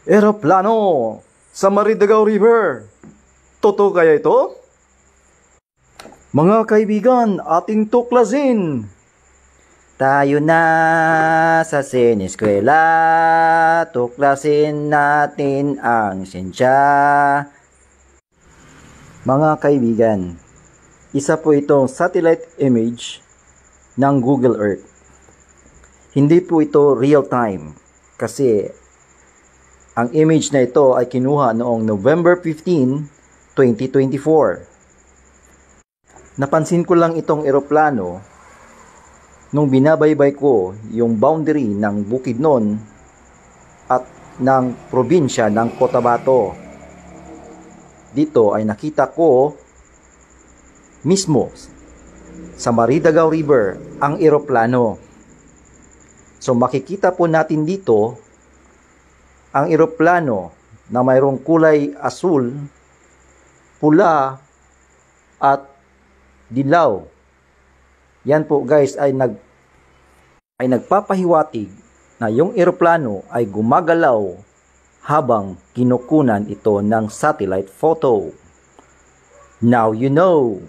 Eroplano sa Maridagao River. Totoo kaya ito? Mga kaibigan, ating tuklasin. Tayo na sa sineskwela, tuklasin natin ang siyensya. Mga kaibigan, isa po itong satellite image ng Google Earth. Hindi po ito real time kasi ang image na ito ay kinuha noong November 15, 2024. Napansin ko lang itong eroplano nung binabaybay ko yung boundary ng Bukidnon at ng probinsya ng Cotabato. Dito ay nakita ko mismo sa Maridagao River ang eroplano. So makikita po natin dito ang eroplano na mayroong kulay asul, pula at dilaw. Yan po guys ay nagpapahiwatig na yung eroplano ay gumagalaw habang kinukunan ito ng satellite photo. Now you know.